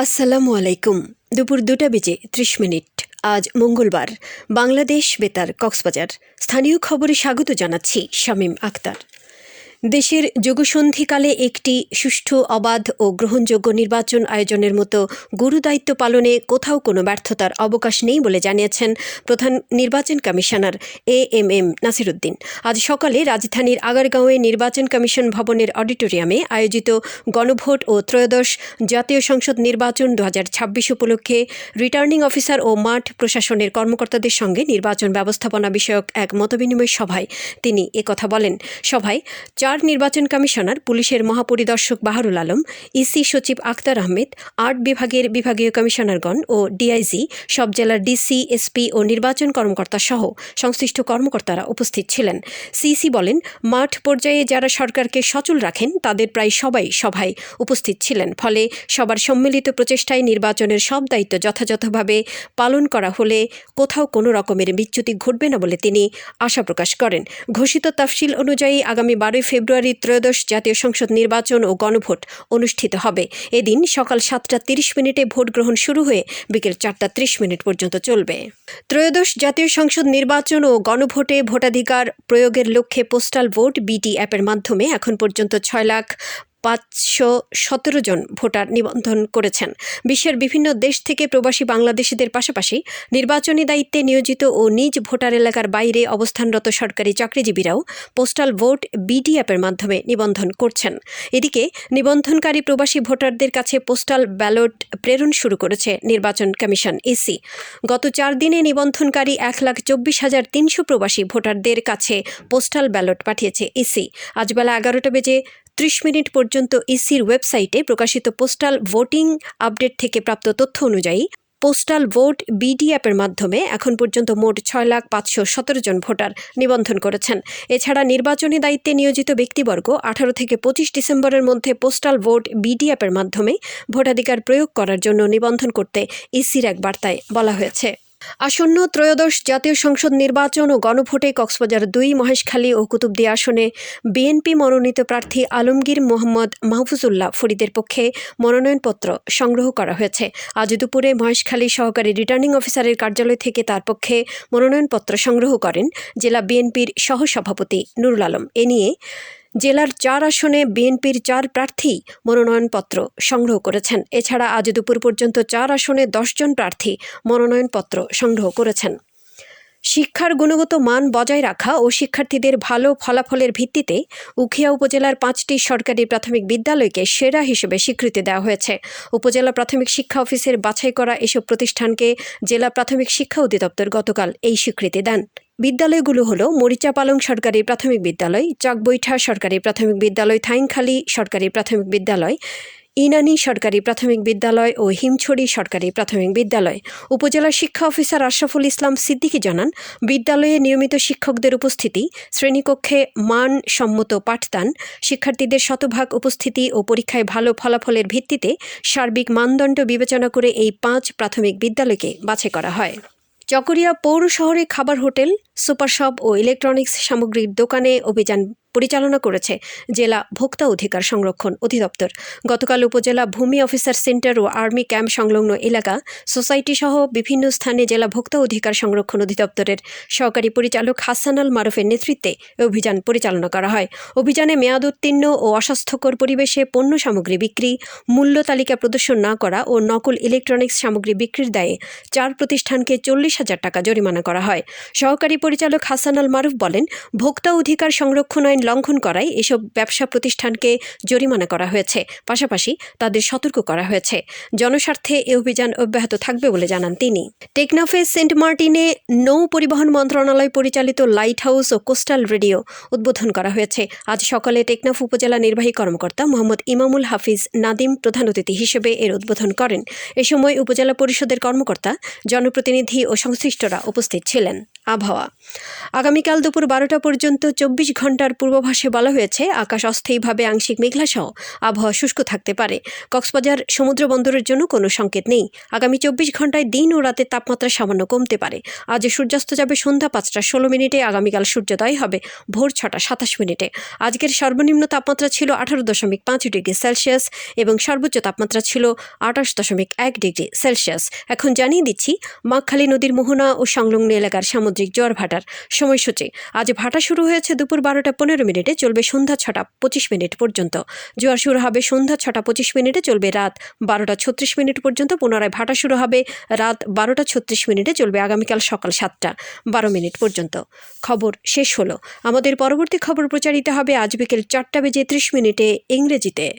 আসসালামু আলাইকুম। দুপুর 2টা বেজে 30 মিনিট। আজ মঙ্গলবার। বাংলাদেশ বেতার কক্সবাজার। স্থানীয় খবরে স্বাগত জানাচ্ছি শামীম আক্তার। দেশের যুগসন্ধিকালে একটি সুষ্ঠু, অবাধ ও গ্রহণযোগ্য নির্বাচন আয়োজনের মতো গুরুদায়িত্ব পালনে কোথাও কোনো ব্যর্থতার অবকাশ নেই বলে জানিয়েছেন প্রধান নির্বাচন কমিশনার AMM নাসির উদ্দিন। আজ সকালে রাজধানীর আগারগাঁওয়ে নির্বাচন কমিশন ভবনের অডিটোরিয়ামে আয়োজিত গণভোট ও ত্রয়োদশ জাতীয় সংসদ নির্বাচন 2026 উপলক্ষে রিটার্নিং অফিসার ও মাঠ প্রশাসনের কর্মকর্তাদের সঙ্গে নির্বাচন ব্যবস্থাপনা বিষয়ক এক মতবিনিময় সভায় তিনি একথা বলেন। সভায় নির্বাচন কমিশনার, পুলিশের মহাপরিদর্শক বাহারুল আলম, ইসি সচিব আক্তার আহমেদ, আর্ট বিভাগের বিভাগীয় কমিশনারগণ ও ডিআইজি, সব জেলার ডিসি, এসপি ও নির্বাচন কর্মকর্তা সহ সংশ্লিষ্ট কর্মকর্তারা উপস্থিত ছিলেন। সিসি বলেন, মাঠ পর্যায়ে যারা সরকারকে সচল রাখেন তাদের প্রায় সবাই সভায় উপস্থিত ছিলেন। ফলে সবার সম্মিলিত প্রচেষ্টায় নির্বাচনের সব দায়িত্ব যথাযথভাবে পালন করা হলে কোথাও কোনো রকমের বিচ্যুতি ঘটবে না বলে তিনি আশা প্রকাশ করেন। ঘোষিত তফসিল অনুযায়ী আগামী 12 ফেব্রুয়ারি ত্রয়োদশ জাতীয় সংসদ নির্বাচন ও গণভোট অনুষ্ঠিত হবে। এদিন সকাল 7টা 30 মিনিটে ভোট গ্রহণ শুরু হয়ে বিকেল 4টা 30 মিনিট পর্যন্ত চলবে। ত্রয়োদশ জাতীয় সংসদ নির্বাচন ও গণভোটে ভোটাধিকার প্রয়োগের লক্ষ্যে পোস্টাল ভোট BT অ্যাপের মাধ্যমে এখন পর্যন্ত 6,517 জন ভোটার নিবন্ধন করেছেন। বিশ্বের বিভিন্ন দেশ থেকে প্রবাসী বাংলাদেশিদের পাশাপাশি নির্বাচনী দায়িত্বে নিয়োজিত ও নিজ ভোটার এলাকার বাইরে অবস্থানরত সরকারি চাকরিজীবীরাও পোস্টাল ভোট BT অ্যাপের মাধ্যমে নিবন্ধন করছেন। এদিকে নিবন্ধনকারী প্রবাসী ভোটারদের কাছে পোস্টাল ব্যালট প্রেরণ শুরু করেছে নির্বাচন কমিশন EC। গত 4 দিনে নিবন্ধনকারী 1,24,300 প্রবাসী ভোটারদের কাছে পোস্টাল ব্যালট পাঠিয়েছে EC। আজ বেলা 11টা বেজে 30 মিনিট পর্যন্ত ইসির ওয়েবসাইটে প্রকাশিত পোস্টাল ভোটিং আপডেট থেকে প্রাপ্ত তথ্য অনুযায়ী পোস্টাল ভোট BT অ্যাপের মাধ্যমে এখন পর্যন্ত মোট 6,517 জন ভোটার নিবন্ধন করেছেন। এছাড়া নির্বাচনী দায়িত্বে নিয়োজিত ব্যক্তিবর্গ 18 থেকে 25 ডিসেম্বরের মধ্যে পোস্টাল ভোট BT অ্যাপের মাধ্যমে ভোটাধিকার প্রয়োগ করার জন্য নিবন্ধন করতে ইসির এক বার্তায় বলা হয়েছে। আসন্ন ত্রয়োদশ জাতীয় সংসদ নির্বাচন ও গণভোটে কক্সবাজার 2, মহেশখালী ও কুতুবদিয়া আসনে বিএনপি মনোনীত প্রার্থী আলমগীর মোহাম্মদ মাহফুজুল্লাহ ফরিদের পক্ষে মনোনয়নপত্র সংগ্রহ করা হয়েছে। আজ দুপুরে মহেশখালী সহকারী রিটার্নিং অফিসারের কার্যালয় থেকে তার পক্ষে মনোনয়নপত্র সংগ্রহ করেন জেলা বিএনপির সহসভাপতি নুরুল আলম। এ নিয়ে জেলার 4 আসনে বিএনপির 4 প্রার্থী মনোনয়নপত্র সংগ্রহ করেছেন। এছাড়া আজ দুপুর পর্যন্ত 4 আসনে 10 জন প্রার্থী মনোনয়নপত্র সংগ্রহ করেছেন। শিক্ষার গুণগত মান বজায় রাখা ও শিক্ষার্থীদের ভালো ফলাফলের ভিত্তিতে উখিয়া উপজেলার 5টি সরকারি প্রাথমিক বিদ্যালয়কে সেরা হিসেবে স্বীকৃতি দেওয়া হয়েছে। উপজেলা প্রাথমিক শিক্ষা অফিসের বাছাই করা এসব প্রতিষ্ঠানকে জেলা প্রাথমিক শিক্ষা অধিদপ্তর গতকাল এই স্বীকৃতি দেন। বিদ্যালয়গুলো হলো মরিচাপালং সরকারি প্রাথমিক বিদ্যালয়, চাকবৈঠা সরকারি প্রাথমিক বিদ্যালয়, থাইংখালী সরকারি প্রাথমিক বিদ্যালয়, ইনানী সরকারি প্রাথমিক বিদ্যালয় ও হিমছড়ি সরকারি প্রাথমিক বিদ্যালয়। উপজেলা শিক্ষা অফিসার আশরাফুল ইসলাম সিদ্দিকী জানান, বিদ্যালয়ে নিয়মিত শিক্ষকদের উপস্থিতি, শ্রেণীকক্ষে মানসম্মত পাঠদান, শিক্ষার্থীদের শতভাগ উপস্থিতি ও পরীক্ষায় ভালো ফলাফলের ভিত্তিতে সার্বিক মানদণ্ড বিবেচনা করে এই 5 প্রাথমিক বিদ্যালয়কে বাছাই করা হয়। চকরিয়া পৌর শহরে খাবার, হোটেল, সুপার শপ ও ইলেকট্রনিক্স সামগ্রীর দোকানে অভিযান পরিচালনা করেছে জেলা ভোক্তা অধিকার সংরক্ষণ অধিদপ্তর। গতকাল উপজেলা ভূমি অফিসার সেন্টার ও আর্মি ক্যাম্প সংলগ্ন এলাকা, সোসাইটি সহ বিভিন্ন স্থানে জেলা ভোক্তা অধিকার সংরক্ষণ অধিদপ্তরের সহকারী পরিচালক হাসান আল মারুফের নেতৃত্বে অভিযান পরিচালনা করা হয়। অভিযানে মেয়াদ উত্তীর্ণ ও অস্বাস্থ্যকর পরিবেশে পণ্য সামগ্রী বিক্রি, মূল্য তালিকা প্রদর্শন না করা ও নকল ইলেকট্রনিক্স সামগ্রী বিক্রির দায়ে 4 প্রতিষ্ঠানকে 40,000 টাকা জরিমানা করা হয়। সহকারী পরিচালক হাসান আল মারুফ বলেন, ভোক্তা অধিকার সংরক্ষণ আইন লঙ্ঘন করায় এসব ব্যবসা প্রতিষ্ঠানকে জরিমানা করা হয়েছে। পাশাপাশি তাদের সতর্ক করা হয়েছে। জনস্বার্থে এ অভিযান অব্যাহত থাকবে বলে জানান তিনি। টেকনাফে সেন্ট মার্টিনে নৌ পরিবহন মন্ত্রণালয় পরিচালিত লাইট হাউস ও কোস্টাল রেডিও উদ্বোধন করা হয়েছে। আজ সকালে টেকনাফ উপজেলা নির্বাহী কর্মকর্তা মোহাম্মদ ইমামুল হাফিজ নাদিম প্রধান অতিথি হিসেবে এর উদ্বোধন করেন। এ সময় উপজেলা পরিষদের কর্মকর্তা, জনপ্রতিনিধি ও সংশ্লিষ্টরা উপস্থিত ছিলেন। আবহাওয়া আগামীকাল দুপুর 12টা পর্যন্ত 24 ঘন্টার পূর্বাভাসে বলা হয়েছে আকাশ অস্থায়ীভাবে আংশিক মেঘলাসহ আবহাওয়া শুষ্ক থাকতে পারে। কক্সবাজার সমুদ্র বন্দরের জন্য কোনো সংকেত নেই। আগামী 24 ঘন্টায় দিন ও রাতের তাপমাত্রা সামান্য কমতে পারে। আজ সূর্যাস্ত যাবে সন্ধ্যা 5টা 16 মিনিটে, আগামীকাল সূর্যোদয় হবে ভোর 6টা 27 মিনিটে। আজকের সর্বনিম্ন তাপমাত্রা ছিল 18.5 ডিগ্রি সেলসিয়াস এবং সর্বোচ্চ তাপমাত্রা ছিল 28.1 ডিগ্রি সেলসিয়াস। এখন জানিয়ে দিচ্ছি মাখখালী নদীর মোহনা ও সংলগ্ন এলাকার সামুদ্রিক জোয়ার ভাটার সময়সূচি। আজ ভাটা শুরু হয়েছে দুপুর 12টা 15 মিনিটে, চলবে সন্ধ্যা 6টা 25 মিনিট পর্যন্ত। জোয়ার শুরু হবে সন্ধ্যা 6টা 25 মিনিটে, চলবে রাত 12টা 36 মিনিট পর্যন্ত। পুনরায় ভাটা শুরু হবে রাত 12টা 36 মিনিটে, চলবে আগামীকাল সকাল 7টা 12 মিনিট পর্যন্ত। খবর শেষ হলো। আমাদের পরবর্তী খবর প্রচারিত হবে আজ বিকেল 4টা বেজে 30 মিনিটে ইংরেজিতে।